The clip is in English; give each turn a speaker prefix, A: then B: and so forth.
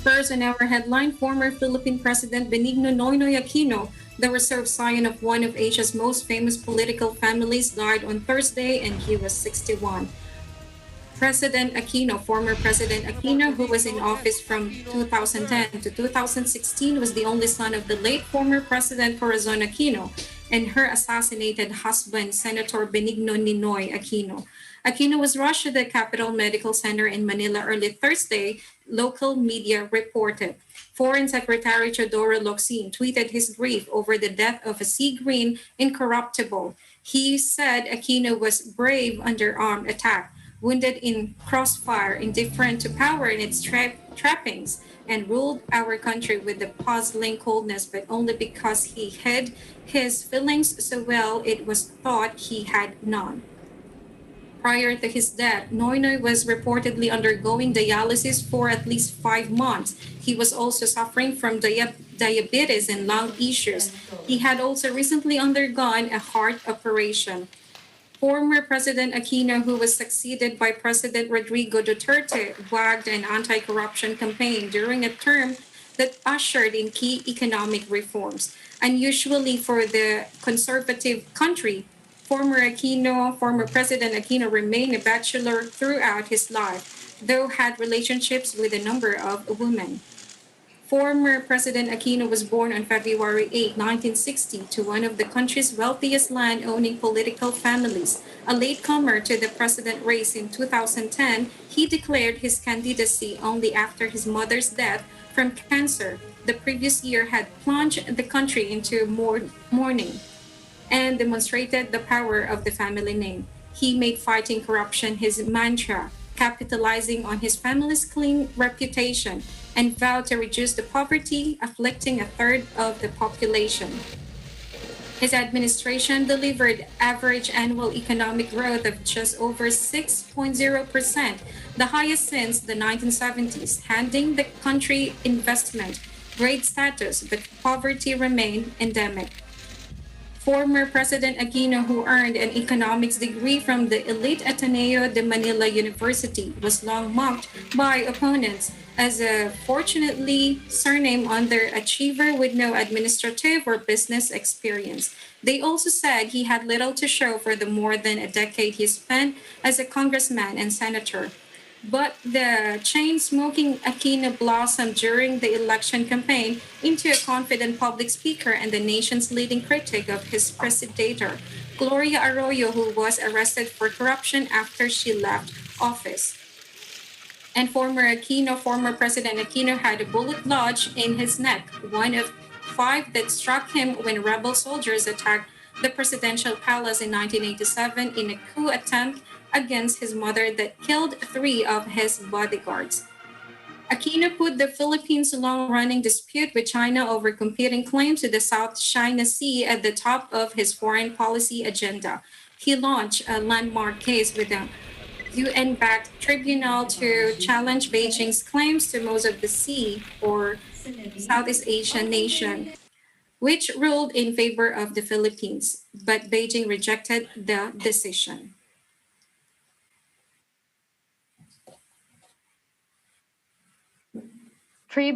A: First, on our headline, former Philippine President Benigno Noynoy Aquino, the reserve scion of one of Asia's most famous political families, died on Thursday and he was 61. President Aquino, former President Aquino, who was in office from 2010 to 2016, was the only son of the late former President Corazon Aquino and her assassinated husband, Senator Benigno Noynoy Aquino. Aquino was rushed to the Capital Medical Center in Manila early Thursday, local media reported. Foreign Secretary Teodoro Locsin tweeted his grief over the death of a sea green incorruptible. He said Aquino was brave under armed attack, wounded in crossfire, indifferent to power and its trappings, and ruled our country with a puzzling coldness, but only because he hid his feelings so well it was thought he had none. Prior to his death, Noynoy was reportedly undergoing dialysis for at least 5 months. He was also suffering from diabetes and lung issues. He had also recently undergone a heart operation. Former President Aquino, who was succeeded by President Rodrigo Duterte, wagged an anti-corruption campaign during a term that ushered in key economic reforms. Unusually for the conservative country, former President Aquino remained a bachelor throughout his life, though had relationships with a number of women. Former President Aquino was born on February 8, 1960, to one of the country's wealthiest land-owning political families. A latecomer to the president race in 2010, he declared his candidacy only after his mother's death from cancer. The previous year had plunged the country into mourning and demonstrated the power of the family name. He made fighting corruption his mantra, capitalizing on his family's clean reputation, and vowed to reduce the poverty afflicting a third of the population. His administration delivered average annual economic growth of just over 6.0%, the highest since the 1970s, handing the country investment grade status, but poverty remained endemic. Former President Aquino, who earned an economics degree from the elite Ateneo de Manila University, was long mocked by opponents as a fortunately surname underachiever with no administrative or business experience. They also said he had little to show for the more than a decade he spent as a congressman and senator. But the chain-smoking Aquino blossomed during the election campaign into a confident public speaker and the nation's leading critic of his predecessor, Gloria Arroyo, who was arrested for corruption after she left office. And former President Aquino had a bullet lodged in his neck, one of 5 that struck him when rebel soldiers attacked the presidential palace in 1987 in a coup attempt against his mother that killed 3 of his bodyguards. Aquino put the Philippines' long-running dispute with China over competing claims to the South China Sea at the top of his foreign policy agenda. He launched a landmark case with the UN-backed tribunal to challenge Beijing's claims to most of the sea or Southeast Asian nation, which ruled in favor of the Philippines, but Beijing rejected the decision.
B: Tribute